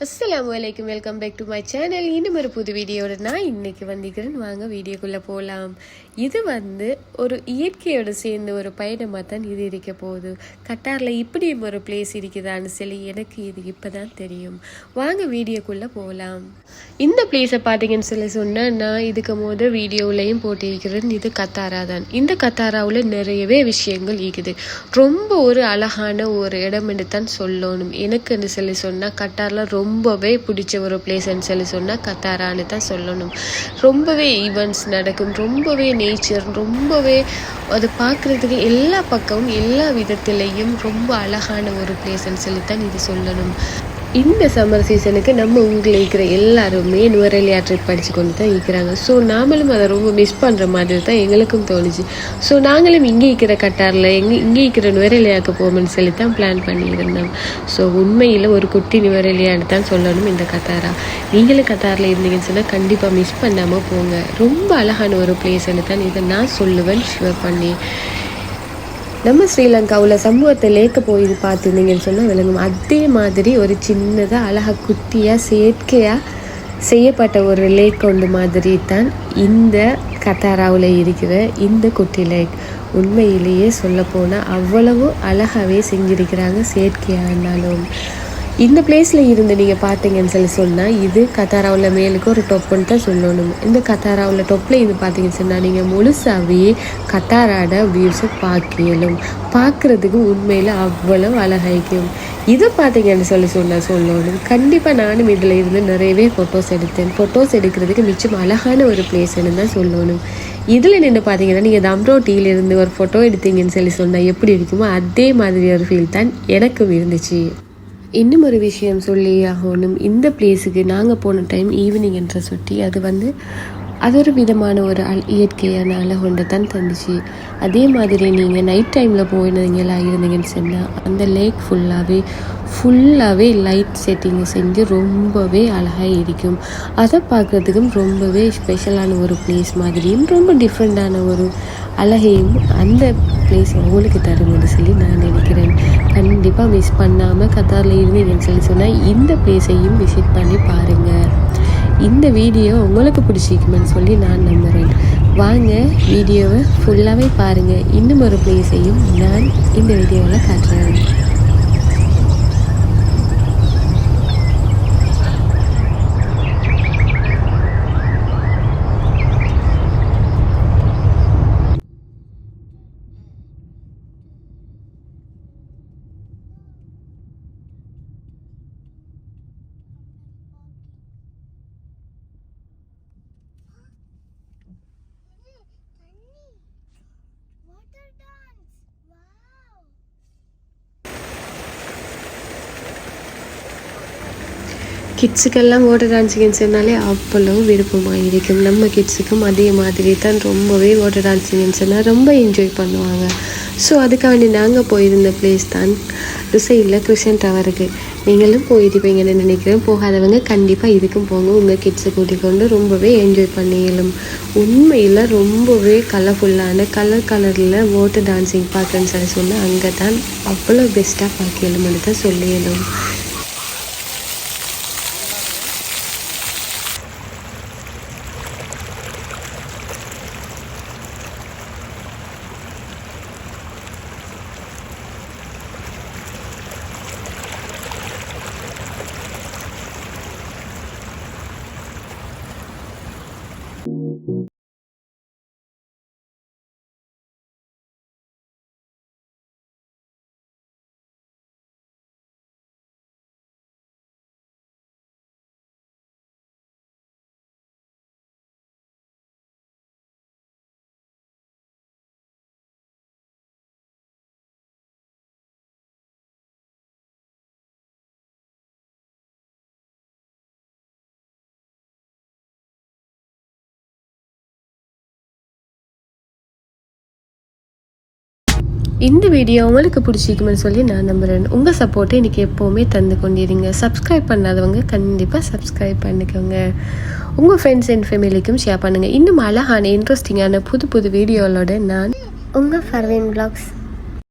அஸ்ஸலாமு அலைக்கும், welcome back to my channel. இன்னும் ஒரு புது வீடியோட நான் இன்னைக்கு வந்திருக்கிறேன். வாங்க வீடியோக்குள்ளே போகலாம். இது ஒரு இயற்கையோடு சேர்ந்து ஒரு பயணமாக தான் இது இருக்க போகுது. கட்டாரில் இப்படி ஒரு பிளேஸ் இருக்குதான்னு சொல்லி எனக்கு இது இப்போ தான் தெரியும். வாங்க வீடியோக்குள்ளே போகலாம். இந்த பிளேஸை பார்த்தீங்கன்னு சொல்லி சொன்னால் நான் இதுக்கு வீடியோவிலையும் போட்டிருக்கிறேன். இது கத்தாரா தான். இந்த கத்தாராவில் நிறையவே விஷயங்கள் இருக்குது. ரொம்ப ஒரு அழகான ஒரு இடம்னு தான் சொல்லணும். எனக்குன்னு சொல்லி சொன்னால் கட்டாரில் ரொம்பவே பிடிச்ச ஒரு பிளேஸ்ன்னு சொல்லி சொன்னால் கத்தாரான்னு தான் சொல்லணும். ரொம்பவே ஈவெண்ட்ஸ் நடக்கும், ரொம்பவே நேச்சர், ரொம்பவே அது பார்க்குறதுக்கு எல்லா பக்கமும் எல்லா விதத்துலேயும் ரொம்ப அழகான ஒரு பிளேஸ்ன்னு சொல்லித்தான் இது சொல்லணும். இந்த சம்மர் சீசனுக்கு நம்ம ஊரில் இருக்கிற எல்லாருமே நுவரெலியா ட்ரிப் படித்து கொண்டு தான் இருக்கிறாங்க. ஸோ நாமளும் அதை ரொம்ப மிஸ் பண்ணுற மாதிரி தான் எங்களுக்கும் தோணுச்சு. ஸோ நாங்களும் இங்கே இருக்கிற கட்டாரில் இங்கே இருக்கிற நுவரெலியாவுக்கு போகணும்னு சொல்லி தான் பிளான் பண்ணியிருந்தோம். ஸோ உண்மையில் ஒரு குட்டி நுவரெலியான்னு தான் சொல்லணும் இந்த கத்தாரா. நீங்களும் கத்தாரில் இருந்தீங்கன்னு சொன்னால் கண்டிப்பாக மிஸ் பண்ணாமல் போங்க. ரொம்ப அழகான ஒரு பிளேஸ்ன்னு தான் இதை நான் சொல்லுவேன் ஷுவர் பண்ணி. நம்ம ஸ்ரீலங்காவில் சமூகத்தை லேக்க போய் பார்த்துருந்தீங்கன்னு சொன்னால் விளங்கும். அதே மாதிரி ஒரு சின்னதாக அழகாக குட்டியாக செயற்கையாக செய்யப்பட்ட ஒரு லேக் ஒன்று மாதிரி தான் இந்த கத்தாராவில் இருக்கிற இந்த குட்டி லேக். உண்மையிலேயே சொல்லப்போனால் அவ்வளவு அழகாகவே செஞ்சுருக்கிறாங்க செயற்கையாக இருந்தாலும். இந்த பிளேஸில் இருந்து நீங்கள் பார்த்தீங்கன்னு சொல்லி சொன்னால் இது கத்தாராவில் மேலுக்கு ஒரு டொப்புன்னு தான் சொல்லணும். இந்த கத்தாராவில் டொப்பில் இது பார்த்தீங்கன்னு சொன்னால் நீங்கள் முழுசாகவே கத்தாராட வியூஸை பார்க்கலும். பார்க்குறதுக்கு உண்மையில் அவ்வளவு அழகாய்க்கும். இதை பார்த்தீங்கன்னு சொல்லணும். கண்டிப்பாக நானும் இதில் இருந்து நிறையவே ஃபோட்டோஸ் எடுத்தேன். ஃபோட்டோஸ் எடுக்கிறதுக்கு மிச்சம் அழகான ஒரு பிளேஸ்ன்னு தான் சொல்லணும். இதில் நின்று பார்த்தீங்கன்னா நீங்கள் தம்ரோட்டியிலிருந்து ஒரு ஃபோட்டோ எடுத்தீங்கன்னு சொல்லி சொன்னால் எப்படி இருக்குமோ அதே மாதிரி ஒரு ஃபீல் தான் எனக்கும் இருந்துச்சு. இன்னும் ஒரு விஷயம் சொல்லி ஆகணும். இந்த பிளேஸுக்கு நாங்கள் போன டைம் ஈவினிங் என்ற சுட்டி அது ஒரு விதமான ஒரு இயற்கையான அழகொண்டை தான் தந்துச்சு. அதே மாதிரி நீங்கள் நைட் டைமில் போயிருந்தீங்களா இருந்தீங்கன்னு சொன்னால் அந்த லேக் ஃபுல்லாகவே லைட் செட்டிங் செஞ்சு ரொம்பவே அழகாக இருக்கும். அதை பார்க்குறதுக்கும் ரொம்பவே ஸ்பெஷலான ஒரு பிளேஸ் மாதிரியும் ரொம்ப டிஃப்ரெண்ட்டான ஒரு அழகையும் அந்த பிளேஸ் உங்களுக்கு தரும்னு சொல்லி நான் நினைக்கிறேன். கண்டிப்பாக மிஸ் பண்ணாமல் கத்தாரில் இருந்தீங்கன்னு சொல்லி சொன்னால் இந்த பிளேஸையும் விசிட் பண்ணி பாருங்கள். இந்த வீடியோ உங்களுக்கு பிடிச்சிக்குமென்னு சொல்லி நான் நம்புகிறேன். வாங்க வீடியோவை ஃபுல்லாகவே பாருங்கள். இன்னும் ஒரு பிளேஸையும் நான் இந்த வீடியோவில் காட்டுறேன். கிட்ஸுக்கெல்லாம் வாட்டர் டான்ஸிங்னு சொன்னாலே அவ்வளவு விருப்பமாக இருக்கும். நம்ம கிட்ஸுக்கும் அதே மாதிரி தான் ரொம்பவே வாட்டர் டான்ஸிங்னு சொன்னால் ரொம்ப என்ஜாய் பண்ணுவாங்க. ஸோ அதுக்காக வேண்டி நாங்கள் போயிருந்த பிளேஸ் தான் ருசையில் கிருஷ்ணன் டவருக்கு. நீங்களும் போயிருப்பீங்கன்னு நினைக்கிறேன். போகாதவங்க கண்டிப்பாக இதுக்கும் போங்க. உங்கள் கிட்ஸை கூட்டிக் கொண்டு ரொம்பவே என்ஜாய் பண்ணிடலும். உண்மையில் ரொம்பவே கலர்ஃபுல்லான கலரில் வாட்டர் டான்ஸிங் பார்க்குறேன்னு சொல்லி சொன்னால் அங்கே தான் அவ்வளோ பெஸ்ட்டாக பார்க்கலும்னு தான் சொல்லிடலும். இந்த வீடியோ உங்களுக்கு பிடிச்சிக்குமென்னு சொல்லி நான் நம்புகிறேன். உங்கள் சப்போர்ட்டை இன்றைக்கி எப்போவுமே தந்து கொண்டிருங்க. சப்ஸ்கிரைப் பண்ணாதவங்க கண்டிப்பாக சப்ஸ்கிரைப் பண்ணிக்கோங்க. உங்கள் ஃப்ரெண்ட்ஸ் அண்ட் ஃபேமிலிக்கும் ஷேர் பண்ணுங்கள். இன்னும் அழகான இன்ட்ரெஸ்டிங்கான புது வீடியோவோட நான் உங்கள் ஃபர்வீன் வ்ளாக்ஸ்.